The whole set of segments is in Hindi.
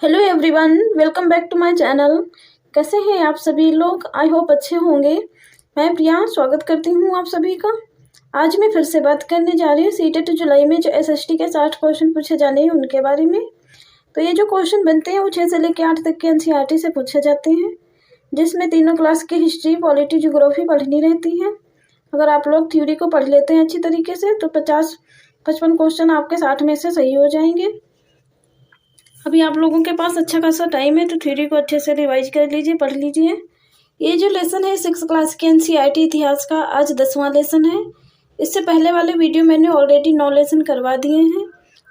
Hello everyone, welcome back to my channel. कैसे हैं आप सभी लोग? आई होप अच्छे होंगे। मैं प्रिया स्वागत करती हूं आप सभी का। आज मैं फिर से बात करने जा रही हूँ सीटेट जुलाई में जो एसएसटी के 60 क्वेश्चन पूछे जाने हैं उनके बारे में। तो ये जो क्वेश्चन बनते हैं वो 6 से लेकर 8 तक के एनसीईआरटी से पूछे जाते हैं, जिसमें तीनों क्लास की हिस्ट्री, पॉलिटी, ज्योग्राफी पढ़नी रहती है। अगर आप लोग थ्योरी को पढ़ लेते हैं अच्छी तरीके से तो 50-55 क्वेश्चन आपके 60 में से सही हो जाएंगे। अभी आप लोगों के पास अच्छा खासा टाइम है तो थ्योरी को अच्छे से रिवाइज कर लीजिए, पढ़ लीजिए। ये जो लेसन है 6 क्लास के एनसीईआरटी इतिहास का आज 10वां लेसन है। इससे पहले वाले वीडियो मैंने ऑलरेडी 9 लेसन करवा दिए हैं।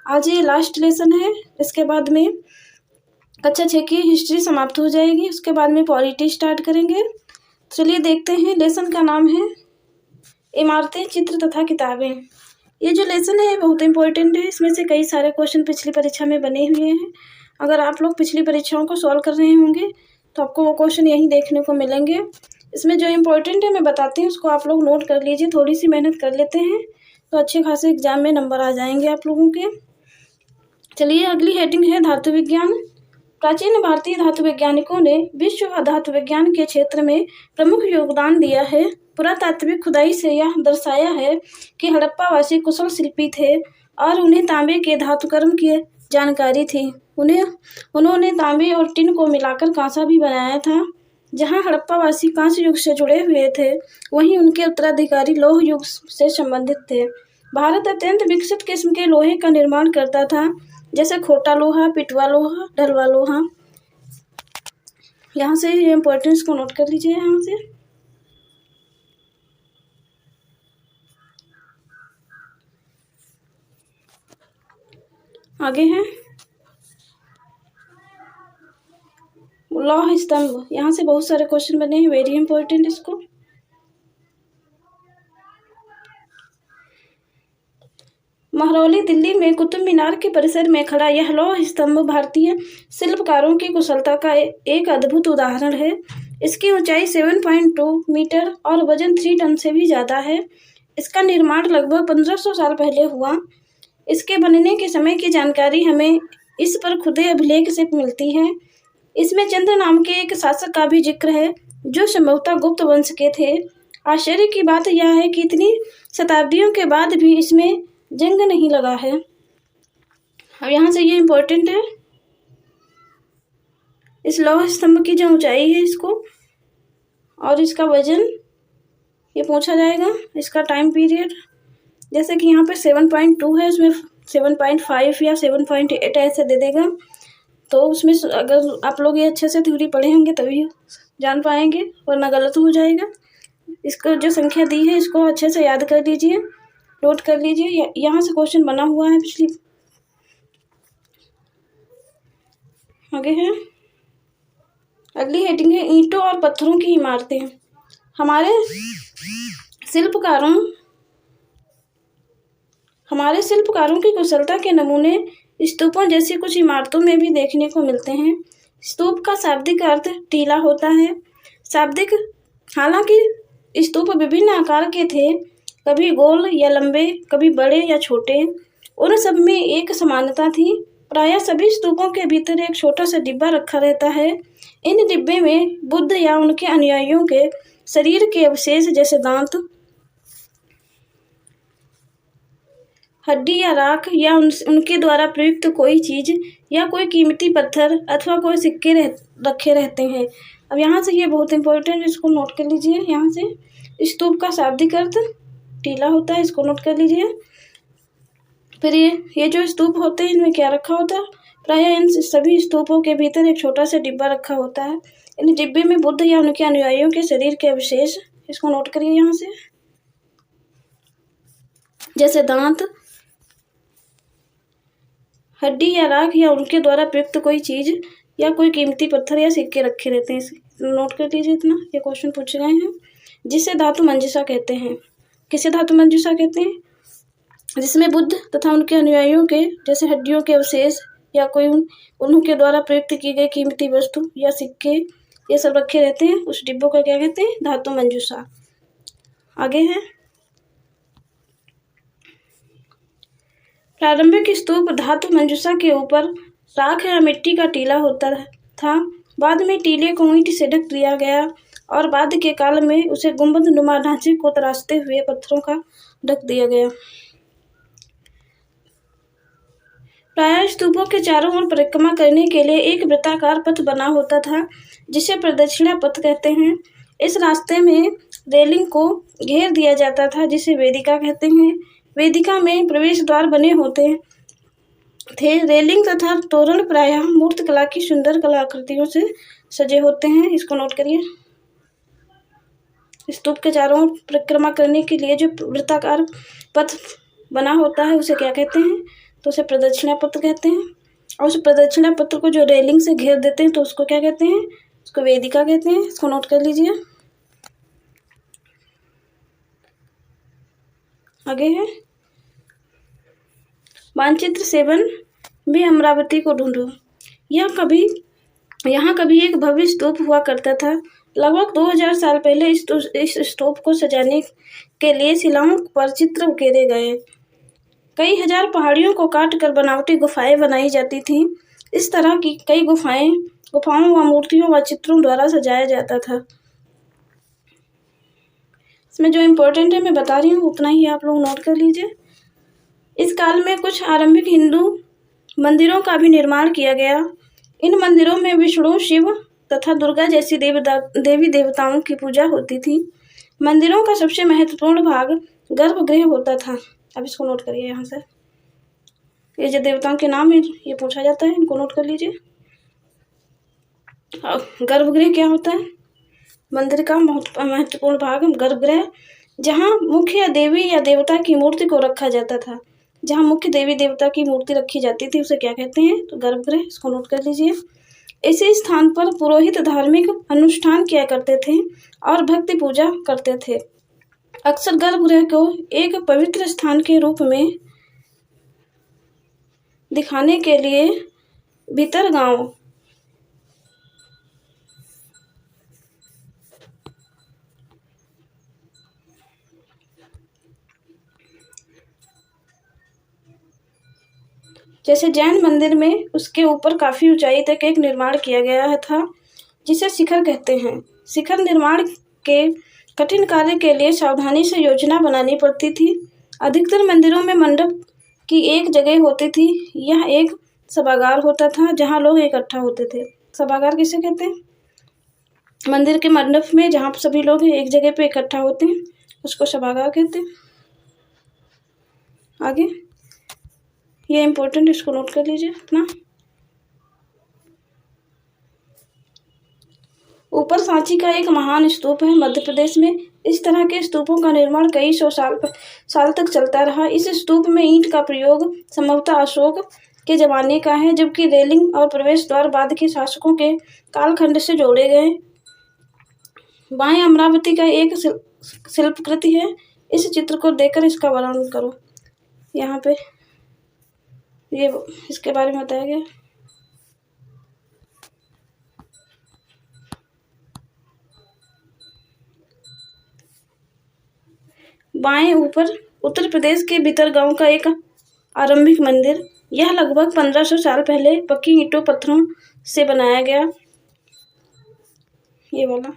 आज ये लास्ट लेसन है। इसके बाद में कक्षा 6 की हिस्ट्री समाप्त हो जाएगी। उसके बाद में पॉलिटी स्टार्ट करेंगे। चलिए देखते हैं। लेसन का नाम है इमारतें, चित्र तथा किताबें। ये जो लेसन है बहुत इंपॉर्टेंट है। इसमें से कई सारे क्वेश्चन पिछली परीक्षा में बने हुए हैं। अगर आप लोग पिछली परीक्षाओं को सॉल्व कर रहे होंगे तो आपको वो क्वेश्चन यहीं देखने को मिलेंगे। इसमें जो इम्पोर्टेंट है मैं बताती हूँ, उसको आप लोग नोट कर लीजिए। थोड़ी सी मेहनत कर लेते हैं तो अच्छे खासे एग्जाम में नंबर आ जाएंगे आप लोगों के। चलिए अगली हेडिंग है धातु विज्ञान। प्राचीन भारतीय धातु वैज्ञानिकों ने विश्व धातु विज्ञान के क्षेत्र में प्रमुख योगदान दिया है। पुरातात्विक खुदाई से यह दर्शाया है कि हड़प्पावासी कुशल शिल्पी थे और उन्हें तांबे के धातुकर्म की जानकारी थी। उन्होंने तांबे और टिन को मिलाकर कांसा भी बनाया था। जहां हड़प्पावासी कांस्य युग से जुड़े हुए थे, वहीं उनके उत्तराधिकारी लौह युग से संबंधित थे। भारत अत्यंत विकसित किस्म के लोहे का निर्माण करता था, जैसे खोटा लोहा, पिटवा लोहा, ढलवा लोहा। यहाँ से ये इम्पोर्टेंस को नोट कर लीजिए। यहाँ से आगे है लौह स्तंभ। यहाँ से बहुत सारे क्वेश्चन बने हैं, वेरी इंपॉर्टेंट। इसको महरौली दिल्ली में कुतुब मीनार के परिसर में खड़ा यह लौह स्तंभ भारतीय शिल्पकारों की कुशलता का एक अद्भुत उदाहरण है। इसकी ऊंचाई 7.2 मीटर और वजन 3 टन से भी ज़्यादा है। इसका निर्माण लगभग 1500 साल पहले हुआ। इसके बनने के समय की जानकारी हमें इस पर खुदे अभिलेख से मिलती है। इसमें चंद्र नाम के एक शासक का भी जिक्र है, जो संभवतः गुप्त वंश के थे। आश्चर्य की बात यह है कि इतनी शताब्दियों के बाद भी इसमें जंग नहीं लगा है। अब यहाँ से ये इम्पोर्टेंट है, इस लौह स्तंभ की जो ऊंचाई है इसको और इसका वजन ये पूछा जाएगा। इसका टाइम पीरियड जैसे कि यहाँ पे 7.2 है, उसमें 7.5 या 7.8 ऐसे दे देगा। तो उसमें अगर आप लोग ये अच्छे से थ्योरी पढ़े होंगे तभी जान पाएंगे, वरना गलत हो जाएगा। इसको जो संख्या दी है इसको अच्छे से याद कर लीजिए, नोट कर लीजिए। यहाँ से क्वेश्चन बना हुआ है पिछली। आगे है अगली हेडिंग है ईंटों और पत्थरों की इमारतें। हमारे शिल्पकारों की कुशलता के नमूने स्तूपों जैसी कुछ इमारतों में भी देखने को मिलते हैं। स्तूप का शाब्दिक अर्थ टीला होता है। शाब्दिक हालांकि स्तूप विभिन्न आकार के थे, कभी गोल या लंबे, कभी बड़े या छोटे। उन सब में एक समानता थी। प्रायः सभी स्तूपों के भीतर एक छोटा सा डिब्बा रखा रहता है। इन डिब्बे में बुद्ध या उनके अनुयायियों के शरीर के अवशेष जैसे दांत, हड्डी या राख या उनके द्वारा प्रयुक्त कोई चीज या कोई कीमती पत्थर अथवा कोई सिक्के रखे रहते हैं। अब यहाँ से ये बहुत इंपॉर्टेंट, इसको नोट कर लीजिए। यहाँ से स्तूप का शाब्दिक अर्थ टीला होता है, इसको नोट कर लीजिए। फिर ये जो स्तूप होते हैं इनमें क्या रखा होता है? प्रायः इन सभी स्तूपों के भीतर एक छोटा सा डिब्बा रखा होता है। इन डिब्बे में बुद्ध या उनके अनुयायियों के शरीर के अवशेष, इसको नोट करिए यहाँ से, जैसे दांत, हड्डी या राख या उनके द्वारा प्रयुक्त कोई चीज या कोई कीमती पत्थर या सिक्के रखे रहते हैं। नोट कर लीजिए इतना। ये क्वेश्चन पूछे गए हैं। जिसे धातु मंजूषा कहते हैं। किसे धातु मंजूषा कहते हैं? जिसमें बुद्ध तथा उनके अनुयायियों के जैसे हड्डियों के अवशेष या कोई उनके द्वारा प्रयुक्त की गई कीमती वस्तु या सिक्के ये सब रखे रहते हैं। उस डिब्बों का क्या कहते हैं? धातु मंजूषा। आगे है प्रारंभिक स्तूप धातु मंजूषा के ऊपर राख या मिट्टी का टीला होता था। बाद में टीले को ईंट से ढक दिया गया और बाद के काल में उसे गुंबद नुमा ढांचे को तराशते हुए पत्थरों का ढक दिया गया। प्रायः स्तूपों के चारों ओर परिक्रमा करने के लिए एक वृत्ताकार पथ बना होता था, जिसे प्रदक्षिणा पथ कहते हैं। इस रास्ते में रेलिंग को घेर दिया जाता था, जिसे वेदिका कहते हैं। वेदिका में प्रवेश द्वार बने होते थे। रेलिंग तथा तोरण प्रायः मूर्तिकला की सुंदर कलाकृतियों से सजे होते हैं। इसको नोट करिए। स्तूप के चारों ओर परिक्रमा करने के लिए जो वृत्ताकार पथ बना होता है उसे क्या कहते हैं? तो उसे प्रदक्षिणा पथ कहते हैं। और उस प्रदक्षिणा पथ को जो रेलिंग से घेर देते हैं तो उसको क्या कहते हैं? उसको वेदिका कहते हैं। इसको नोट कर लीजिए। आगे है मानचित्र 7 में अमरावती को ढूंढो। यहाँ कभी एक भव्य स्तूप हुआ करता था। लगभग 2000 साल पहले इस स्तूप को सजाने के लिए शिलाओं पर चित्र उकेरे गए। कई हजार पहाड़ियों को काट कर बनावटी गुफाएं बनाई जाती थीं। इस तरह की कई गुफाओं व मूर्तियों व चित्रों द्वारा सजाया जाता था। इसमें जो इम्पोर्टेंट है मैं बता रही हूँ, उतना ही आप लोग नोट कर लीजिए। इस काल में कुछ आरंभिक हिंदू मंदिरों का भी निर्माण किया गया। इन मंदिरों में विष्णु, शिव तथा दुर्गा जैसी देवी देवताओं की पूजा होती थी। मंदिरों का सबसे महत्वपूर्ण भाग गर्भगृह होता था। अब इसको नोट करिए। यहाँ से ये जो देवताओं के नाम है ये पूछा जाता है, इनको नोट कर लीजिए। गर्भगृह क्या होता है? मंदिर का महत्वपूर्ण भाग गर्भगृह, जहाँ मुख्य देवी या देवता की मूर्ति को रखा जाता था। जहाँ मुख्य देवी देवता की मूर्ति रखी जाती थी उसे क्या कहते हैं? तो गर्भगृह। इसको नोट कर लीजिए। इसी स्थान पर पुरोहित धार्मिक अनुष्ठान किया करते थे और भक्ति पूजा करते थे। अक्सर गर्भगृह को एक पवित्र स्थान के रूप में दिखाने के लिए भीतरगांव जैसे जैन मंदिर में उसके ऊपर काफी ऊंचाई तक एक निर्माण किया गया था, जिसे शिखर कहते हैं। शिखर निर्माण के कठिन कार्य के लिए सावधानी से योजना बनानी पड़ती थी। अधिकतर मंदिरों में मंडप की एक जगह होती थी। यह एक सभागार होता था जहां लोग इकट्ठा होते थे। सभागार किसे कहते हैं? मंदिर के मंडप में जहां सभी लोग एक जगह पे इकट्ठा होते हैं उसको सभागार कहते हैं। आगे ये इम्पोर्टेंट, इसको नोट कर लीजिए अपना। ऊपर सांची का एक महान स्तूप है मध्य प्रदेश में। इस तरह के स्तूपों का निर्माण कई सौ साल तक चलता रहा। इस स्तूप में ईंट का प्रयोग संभवतः अशोक के जमाने का है, जबकि रेलिंग और प्रवेश द्वार बाद के शासकों के कालखंड से जोड़े गए। बाएं अमरावती का एक शिल्पकृति है। इस चित्र को देखकर इसका वर्णन करो। यहाँ पे ये इसके बारे में बताया गया। बाएं ऊपर उत्तर प्रदेश के भीतरगांव का एक आरंभिक मंदिर। यह लगभग 1500 साल पहले पक्की ईंटों पत्थरों से बनाया गया। ये वाला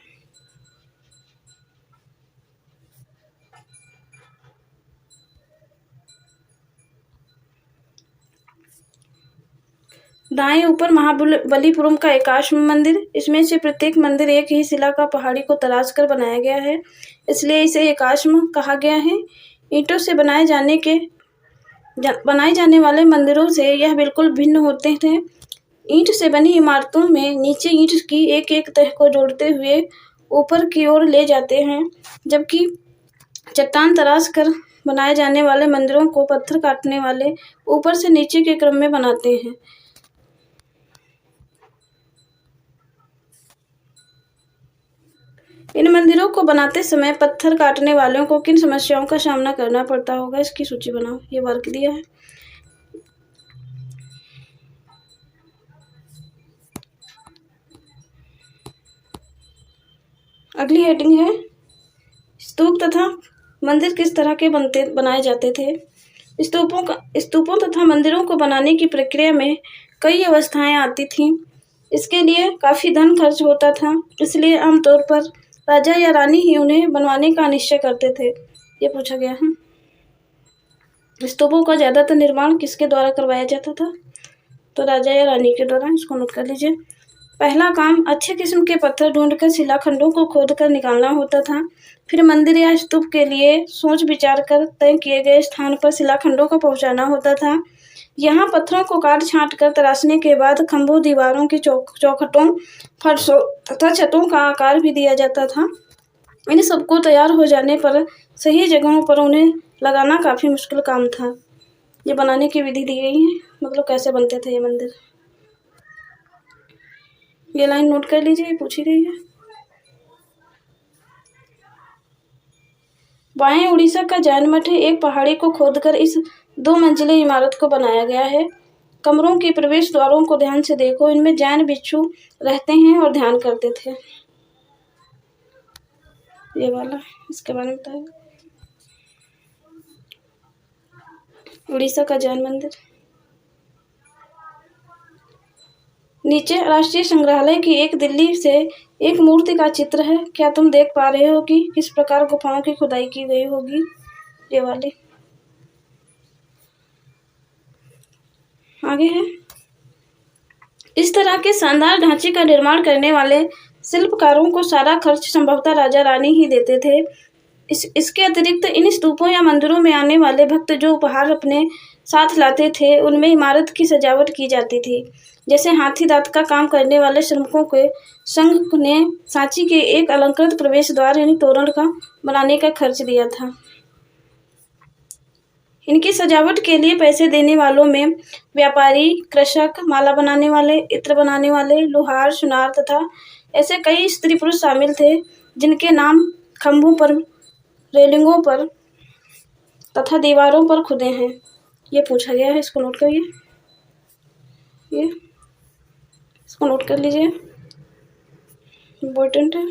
दाएं ऊपर महाबलीपुरम का एकाश्म मंदिर। इसमें से प्रत्येक मंदिर एक ही शिला का पहाड़ी को तराश कर बनाया गया है, इसलिए इसे एकाश्म कहा गया है। ईंटों से बनाए जाने वाले मंदिरों से यह बिल्कुल भिन्न होते थे। ईंट से बनी इमारतों में नीचे ईंट की एक एक तह को जोड़ते हुए ऊपर की ओर ले जाते हैं, जबकि चट्टान तराश कर बनाए जाने वाले मंदिरों को पत्थर काटने वाले ऊपर से नीचे के क्रम में बनाते हैं। इन मंदिरों को बनाते समय पत्थर काटने वालों को किन समस्याओं का सामना करना पड़ता होगा, इसकी सूची बनाओ। ये वर्क दिया है। अगली हेडिंग है स्तूप तथा मंदिर किस तरह के बनाए जाते थे। स्तूपों तथा मंदिरों को बनाने की प्रक्रिया में कई अवस्थाएं आती थीं। इसके लिए काफ़ी धन खर्च होता था, इसलिए आमतौर पर राजा या रानी ही उन्हें बनवाने का निश्चय करते थे। ये पूछा गया है। स्तूपों का ज़्यादातर निर्माण किसके द्वारा करवाया जाता था? तो राजा या रानी के द्वारा। इसको नोट कर लीजिए। पहला काम अच्छे किस्म के पत्थर ढूंढकर शिलाखंडों को खोदकर निकालना होता था। फिर मंदिर या स्तूप के लिए सोच विचार कर तय किए गए स्थान पर शिलाखंडों को पहुंचाना होता था। यहाँ पत्थरों को काट छांट कर तराशने के बाद खंभों, दीवारों की चौखटों, फर्शों तथा छतों का आकार भी दिया जाता था। इन सबको तैयार हो जाने पर सही जगहों पर उन्हें लगाना काफ़ी मुश्किल काम था। ये बनाने की विधि दी गई है, मतलब कैसे बनते थे ये मंदिर। ये लाइन नोट कर लीजिए, ये पूछी गई है। बाएं उड़ीसा का जैन मठ है। एक पहाड़ी को खोदकर इस 2 मंजिले इमारत को बनाया गया है। कमरों के प्रवेश द्वारों को ध्यान से देखो, इनमें जैन भिक्षु रहते हैं और ध्यान करते थे। ये वाला इसके बारे में बताया। उड़ीसा का जैन मंदिर। नीचे राष्ट्रीय संग्रहालय की एक दिल्ली से एक मूर्ति का चित्र है। क्या तुम देख पा रहे हो कि किस प्रकार गुफाओं की खुदाई की गई होगी? ये वाली। आगे है। इस तरह के शानदार ढांचे का निर्माण करने वाले शिल्पकारों को सारा खर्च संभवतः राजा रानी ही देते थे। इसके अतिरिक्त इन स्तूपों या मंदिरों में आने वाले भक्त जो उपहार अपने साथ लाते थे, उनमें इमारत की सजावट की जाती थी। जैसे हाथी दांत का काम करने वाले श्रमिकों के संघ ने सांची के एक अलंकृत प्रवेश द्वार यानी तोरण का बनाने का खर्च दिया था। इनकी सजावट के लिए पैसे देने वालों में व्यापारी, कृषक, माला बनाने वाले, इत्र बनाने वाले, लोहार, सुनार तथा ऐसे कई स्त्री पुरुष शामिल थे, जिनके नाम खंभों पर, रेलिंगों पर तथा दीवारों पर खुदे हैं। ये पूछा गया है, इसको नोट करिए। ये इसको नोट कर लीजिए, इम्पोर्टेंट है।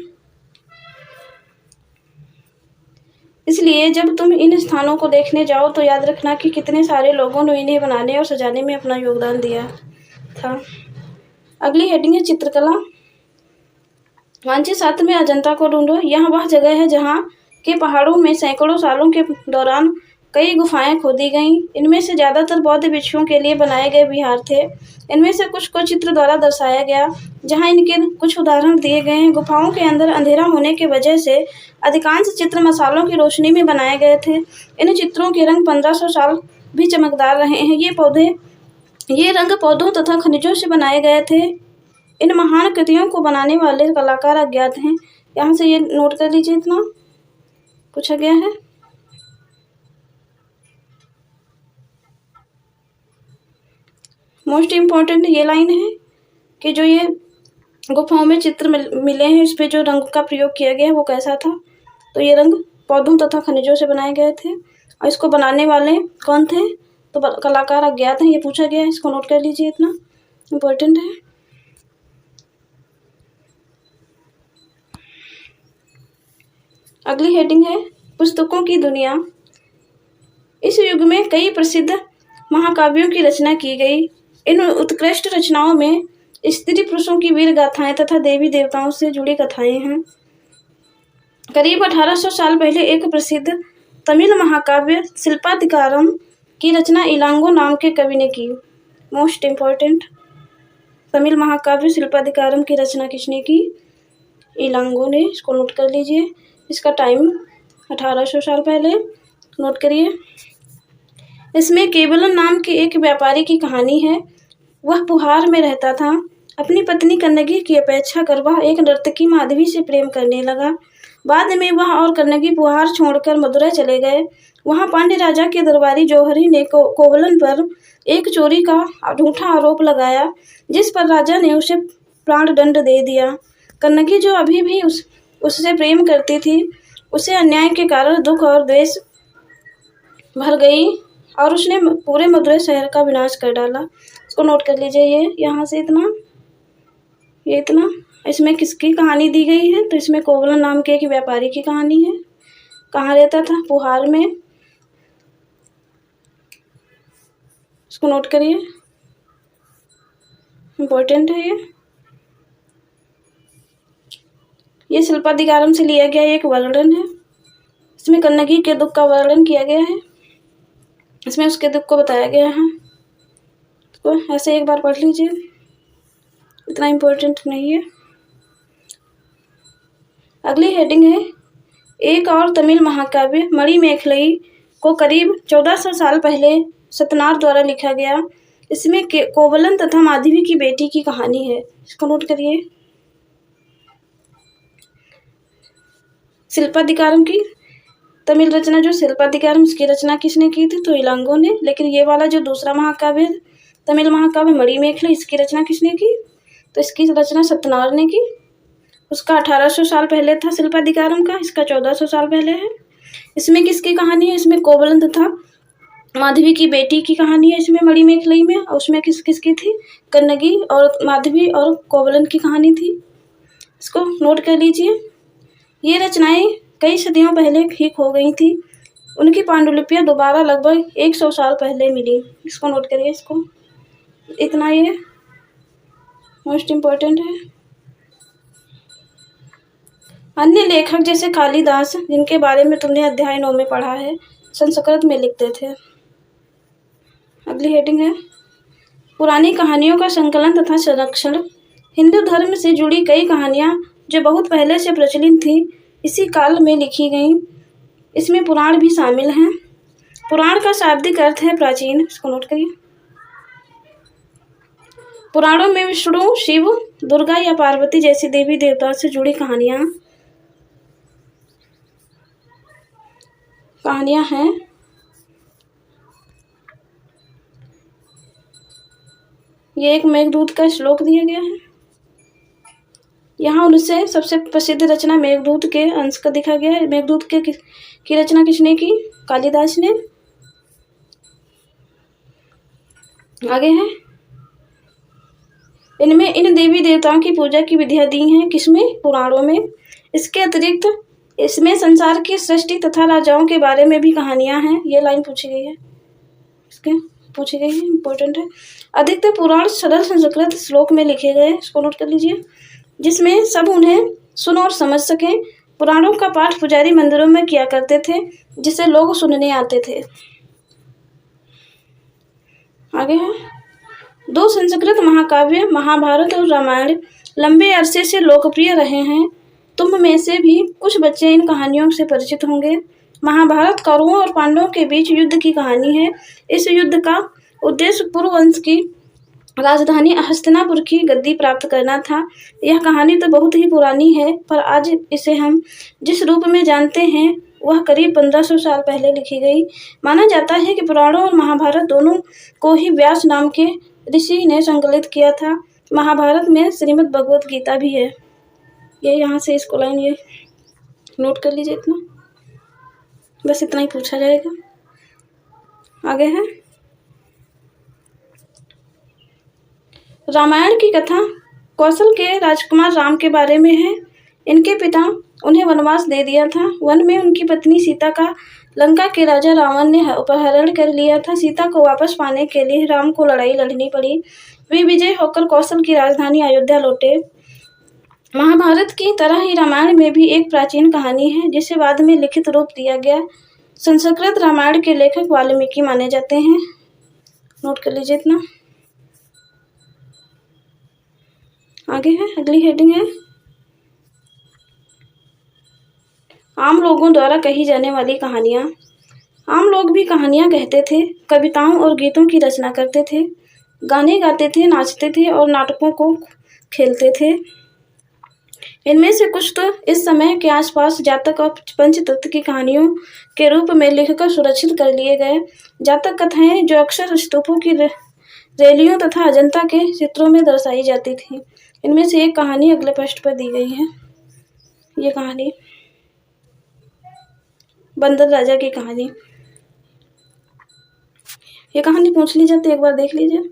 इसलिए जब तुम इन स्थानों को देखने जाओ तो याद रखना कि कितने सारे लोगों ने इन्हें बनाने और सजाने में अपना योगदान दिया था। अगली हेडिंग है चित्रकला। वांछित 7 में अजंता को ढूंढो। यह वह जगह है जहाँ के पहाड़ों में सैकड़ों सालों के दौरान कई गुफाएं खोदी गईं। इनमें से ज़्यादातर बौद्ध भिक्षुओं के लिए बनाए गए विहार थे। इनमें से कुछ को चित्र द्वारा दर्शाया गया, जहां इनके कुछ उदाहरण दिए गए हैं। गुफाओं के अंदर अंधेरा होने की वजह से अधिकांश चित्र मसालों की रोशनी में बनाए गए थे। इन चित्रों के रंग 1500 साल भी चमकदार रहे हैं। ये रंग पौधों तथा खनिजों से बनाए गए थे। इन महान कृतियों को बनाने वाले कलाकार अज्ञात हैं। यहाँ से ये नोट कर लीजिए, इतना पूछा गया है। मोस्ट इम्पॉर्टेंट ये लाइन है कि जो ये गुफाओं में चित्र मिले हैं, इस पे जो रंग का प्रयोग किया गया है वो कैसा था? तो ये रंग पौधों तथा खनिजों से बनाए गए थे। और इसको बनाने वाले कौन थे? तो कलाकार अज्ञात हैं। ये पूछा गया है, इसको नोट कर लीजिए, इतना इम्पोर्टेंट है। अगली हेडिंग है पुस्तकों की दुनिया। इस युग में कई प्रसिद्ध महाकाव्यों की रचना की गई। इन उत्कृष्ट रचनाओं में स्त्री पुरुषों की वीर गाथाएं तथा देवी देवताओं से जुड़ी कथाएं हैं। करीब 1800 साल पहले एक प्रसिद्ध तमिल महाकाव्य शिल्पाधिकारम की रचना इलांगो नाम के कवि ने की। मोस्ट इम्पॉर्टेंट, तमिल महाकाव्य शिल्पाधिकारम की रचना किसने की? इलांगो ने। इसको नोट कर लीजिए। इसका टाइम 1800 साल पहले, नोट करिए। इसमें केवलन नाम के एक व्यापारी की कहानी है। वह पुहार में रहता था। अपनी पत्नी कन्नगी की अपेक्षा कर वह एक नर्तकी माधवी से प्रेम करने लगा। बाद में वह और कन्नगी पुहार छोड़कर मदुरै चले गए। वहां पांड्य राजा के दरबारी जौहरी ने कोवलन पर एक चोरी का झूठा आरोप लगाया, जिस पर राजा ने उसे प्राणदंड दे दिया। कन्नगी जो अभी भी उससे प्रेम करती थी, उसे अन्याय के कारण दुख और द्वेष भर गई और उसने पूरे मदुरै शहर का विनाश कर डाला। इसको नोट कर लीजिए। ये यहाँ से इतना, ये इतना। इसमें किसकी कहानी दी गई है? तो इसमें कोवलन नाम के एक व्यापारी की कहानी है। कहाँ रहता था? पुहार में। इसको नोट करिए। इम्पोर्टेंट है ये शिल्पाधिकारम से लिया गया एक वर्णन है। इसमें कन्नगी के दुख का वर्णन किया गया है, इसमें उसके दुख को बताया गया है। तो ऐसे एक बार पढ़ लीजिए, इतना इम्पोर्टेंट नहीं है। अगली हेडिंग है एक और तमिल महाकाव्य मणिमेखलई को करीब 1400 साल पहले सतनार द्वारा लिखा गया। इसमें कोवलन तथा माधवी की बेटी की कहानी है, इसको नोट करिए। शिल्पाधिकारम की तमिल रचना जो शिल्पाधिकारम, इसकी रचना किसने की थी? तो इलांगो ने। लेकिन ये वाला जो दूसरा महाकाव्य तमिल महाकाव्य मणिमेखला, इसकी रचना किसने की? तो इसकी रचना सतनार ने की। उसका 1800 साल पहले था शिल्पाधिकारम का, इसका 1400 साल पहले है। इसमें किसकी कहानी है? इसमें कोवलन तथा माधवी की बेटी की कहानी है इसमें मणिमेखलई में। और उसमें किसकी थी? कन्नगी और माधवी और कोवलन की कहानी थी। इसको नोट कर लीजिए। ये रचनाएं कई सदियों पहले ही खो गई थी। उनकी पांडुलिपियां दोबारा लगभग 100 साल पहले मिली। इसको नोट करिए, इसको इतना ये मोस्ट इम्पोर्टेंट है। अन्य लेखक जैसे कालिदास, जिनके बारे में तुमने अध्याय 9 में पढ़ा है, संस्कृत में लिखते थे। अगली हेडिंग है पुरानी कहानियों का संकलन तथा संरक्षण। हिंदू धर्म से जुड़ी कई कहानियां जो बहुत पहले से प्रचलित थी, इसी काल में लिखी गई। इसमें पुराण भी शामिल हैं। पुराण का शाब्दिक अर्थ है प्राचीन, इसको नोट करिए। पुराणों में विष्णु, शिव, दुर्गा या पार्वती जैसी देवी देवताओं से जुड़ी कहानियां हैं। ये एक मेघदूत का श्लोक दिया गया है। यहाँ उनसे सबसे प्रसिद्ध रचना मेघदूत के अंश का दिखा गया है। मेघदूत की रचना किसने की? कालिदास ने। आगे है इनमें इन देवी देवताओं की पूजा की विधियां दी हैं किसमें? पुराणों में। इसके अतिरिक्त इसमें संसार की सृष्टि तथा राजाओं के बारे में भी कहानियां हैं। ये लाइन पूछी गई है, इम्पोर्टेंट है। अधिकतर पुराण सरल संस्कृत श्लोक में लिखे गए, इसको नोट कर लीजिए, जिसमें सब उन्हें सुन और समझ सकें। पुराणों का पाठ पुजारी मंदिरों में किया करते थे, जिसे लोग सुनने आते थे। आगे है 2 संस्कृत महाकाव्य महाभारत और रामायण लंबे अरसे से लोकप्रिय रहे हैं। तुम में से भी कुछ बच्चे इन कहानियों से परिचित होंगे। महाभारत कौरवों और पांडवों के बीच युद्ध की कहानी है। इस युद्ध का उद्देश्य पुरुवंश की राजधानी हस्तिनापुर की गद्दी प्राप्त करना था। यह कहानी तो बहुत ही पुरानी है, पर आज इसे हम जिस रूप में जानते हैं वह करीब 1500 साल पहले लिखी गई। माना जाता है कि पुराणों और महाभारत दोनों को ही व्यास नाम के ऋषि ने संकलित किया था। महाभारत में श्रीमद् भगवत गीता भी है। ये यहाँ से इसको लाइन ये नोट कर लीजिए, इतना बस इतना ही पूछा जाएगा। आगे है रामायण की कथा कौशल के राजकुमार राम के बारे में है। इनके पिता उन्हें वनवास दे दिया था। वन में उनकी पत्नी सीता का लंका के राजा रावण ने अपहरण कर लिया था। सीता को वापस पाने के लिए राम को लड़ाई लड़नी पड़ी। वे विजय होकर कौशल की राजधानी अयोध्या लौटे। महाभारत की तरह ही रामायण में भी एक प्राचीन कहानी है, जिसे बाद में लिखित रूप दिया गया। संस्कृत रामायण के लेखक वाल्मीकि माने जाते हैं। नोट कर लीजिए इतना। आगे है अगली हेडिंग है आम लोगों द्वारा कही जाने वाली कहानियाँ। आम लोग भी कहानियाँ कहते थे, कविताओं और गीतों की रचना करते थे, गाने गाते थे, नाचते थे और नाटकों को खेलते थे। इनमें से कुछ तो इस समय के आसपास जातक और पंचतत्व की कहानियों के रूप में लिखकर सुरक्षित कर लिए गए। जातक कथाएं जो अक्सर स्तूपों की रैलियों तथा अजंता के चित्रों में दर्शाई जाती थी। इनमें से एक कहानी अगले पृष्ठ पर दी गई है। ये कहानी बंदर राजा की कहानी। ये कहानी पूछ ली जाती, एक बार देख लीजिए।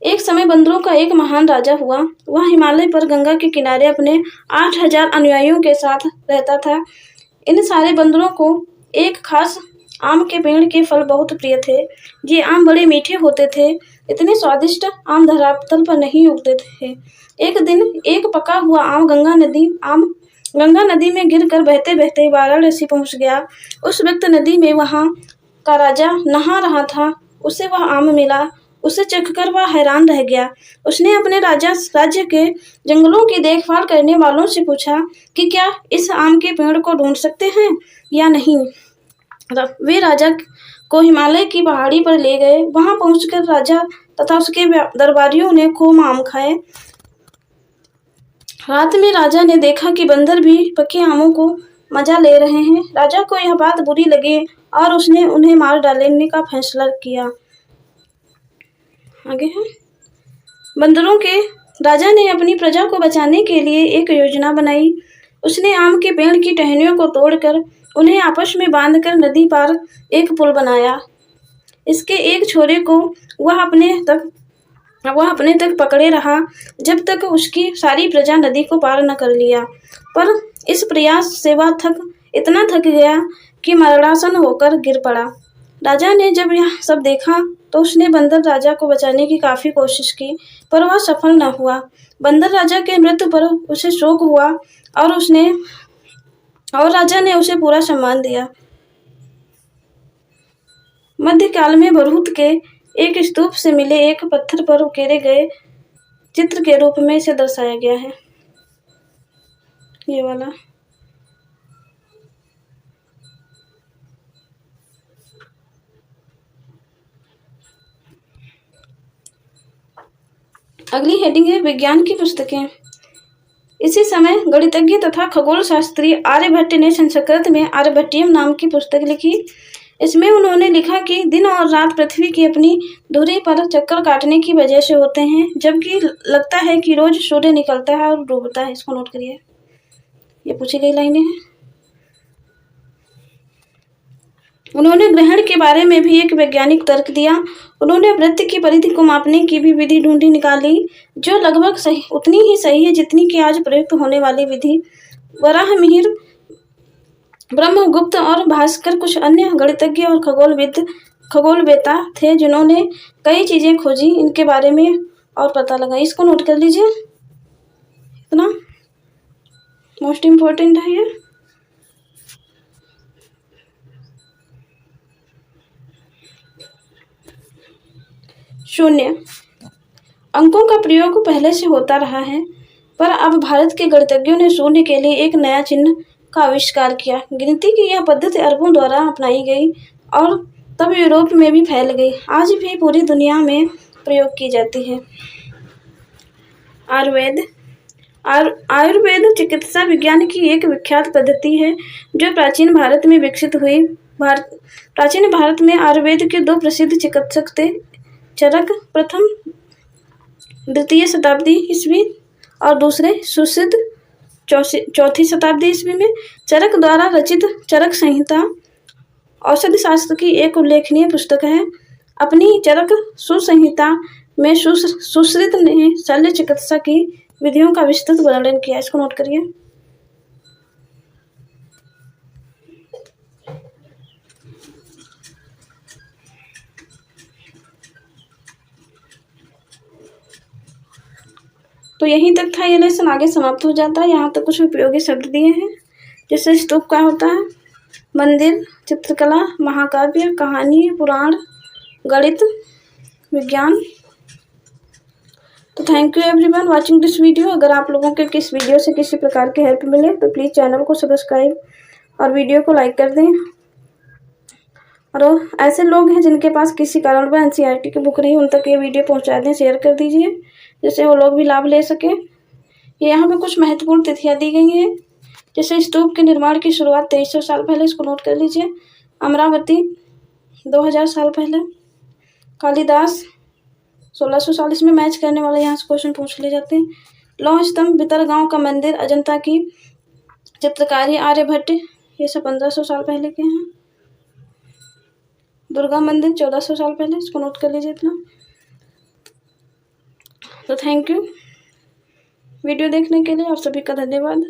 एक समय बंदरों का एक महान राजा हुआ। वह हिमालय पर गंगा के किनारे अपने 8000 अनुयायियों के साथ रहता था। इन सारे बंदरों को एक खास आम के पेड़ के फल बहुत प्रिय थे। ये आम बड़े मीठे होते थे इतने स्वादिष्ट आम धरातल पर नहीं उगते थे। एक दिन एक पका हुआ आम गंगा नदी में गिरकर बहते बहते वाराणसी पहुंच गया। उस वक्त नदी में वहां का राजा नहा रहा था। उसे वह आम मिला। उसे चखकर वह हैरान रह गया। उसने अपने राज्य के जंगलों की देखभाल करने वालों से पूछा कि क्या इस आम के पेड़ को ढूंढ सकते हैं या नहीं। वे राजा को हिमालय की पहाड़ी पर ले गए। वहां पहुंचकर राजा तथा उसके दरबारियों ने खूब आम खाए। रात में राजा ने देखा कि बंदर भी पके आमों को मजा ले रहे हैं। राजा को यह बात बुरी लगी और उसने उन्हें मार डालने का फैसला किया। आगे है, बंदरों के राजा ने अपनी प्रजा को बचाने के लिए एक योजना बनाई। उसने आम के पेड़ की टहनियों को तोड़कर उन्हें आपस में बांधकर नदी पार एक पुल बनाया। इसके एक छोरे को वह अपने तक पकड़े रहा जब तक उसकी सारी प्रजा नदी को पार न कर लिया। पर इस प्रयास से वह इतना थक गया कि मरणासन होकर गिर पड़ा। राजा ने जब यह सब देखा तो उसने बंदर राजा को बचाने की काफी कोशिश की, पर वह सफल न हुआ। बंदर राजा के मृत्यु पर उसे शोक हुआ और राजा ने उसे पूरा सम्मान दिया। मध्यकाल में भरूच के एक स्तूप से मिले एक पत्थर पर उकेरे गए चित्र के रूप में इसे दर्शाया गया है। ये वाला अगली हेडिंग है विज्ञान की पुस्तकें। इसी समय गणितज्ञ तथा खगोल शास्त्री आर्यभट्ट ने संस्कृत में आर्यभट्टियम नाम की पुस्तक लिखी। इसमें उन्होंने लिखा कि दिन और रात पृथ्वी की अपनी धुरी पर चक्कर काटने की वजह से होते हैं, जबकि लगता है कि रोज सूर्य निकलता है और डूबता है। इसको नोट करिए, ये पूछी गई लाइनें हैं। उन्होंने ग्रहण के बारे में भी एक वैज्ञानिक तर्क दिया। उन्होंने वृत्त की परिधि को मापने की भी विधि ढूंढी निकाली, जो लगभग उतनी ही सही है जितनी कि आज प्रयुक्त होने वाली विधि। वराहमिहिर, ब्रह्मगुप्त और भास्कर कुछ अन्य गणितज्ञ और खगोलवेत्ता थे जिन्होंने कई चीजें खोजी। इनके बारे में और पता लगा। इसको नोट कर लीजिए, इतना मोस्ट इम्पोर्टेंट है ये। शून्य अंकों का प्रयोग पहले से होता रहा है, पर अब भारत के गणितज्ञों ने शून्य के लिए एक नया चिन्ह का आविष्कार किया। गिनती की यह पद्धति अरबों द्वारा अपनाई गई और तब यूरोप में भी फैल गई। आज भी पूरी दुनिया में प्रयोग की जाती है। आयुर्वेद चिकित्सा विज्ञान की एक विख्यात पद्धति है जो प्राचीन भारत में विकसित हुई। प्राचीन भारत में आयुर्वेद के दो प्रसिद्ध चिकित्सक थे, चरक, प्रथम द्वितीय शताब्दी ईस्वी और दूसरे सुश्रुत चौथी शताब्दी ईस्वी में। चरक द्वारा रचित चरक संहिता औषधि शास्त्र की एक उल्लेखनीय पुस्तक है। अपनी चरक सुसंहिता में सुश्रुत ने शल्य चिकित्सा की विधियों का विस्तृत वर्णन किया। इसको नोट करिए। तो यहीं तक था ये लेसन, आगे समाप्त हो जाता है। यहाँ तक कुछ उपयोगी शब्द दिए हैं, जैसे स्तूप क्या होता है, मंदिर, चित्रकला, महाकाव्य, कहानी, पुराण, गणित, विज्ञान। तो thank you everyone watching this video. अगर आप लोगों के किस वीडियो से किसी प्रकार की हेल्प मिले तो प्लीज़ चैनल को सब्सक्राइब और वीडियो को लाइक कर दें। और ऐसे लोग हैं जिनके पास किसी कारण वह NCERT की बुक नहीं, उन तक ये वीडियो पहुंचा दें, शेयर कर दीजिए, जिससे वो लोग भी लाभ ले सकें। ये यहाँ पे कुछ महत्वपूर्ण तिथियाँ दी गई हैं, जैसे स्तूप के निर्माण की शुरुआत 2300 साल पहले, इसको नोट कर लीजिए। अमरावती 2000 साल पहले। कालिदास 1600 साल। इसमें मैच करने वाले यहाँ से क्वेश्चन पूछ ले जाते हैं। लौह स्तंभ भितरगांव का मंदिर, अजंता की चित्रकारी आर्यभट्ट, ये सब 1500 साल पहले के हैं। दुर्गा मंदिर 1400 साल पहले, इसको नोट कर लीजिए इतना। तो थैंक यू वीडियो देखने के लिए, आप सभी का धन्यवाद।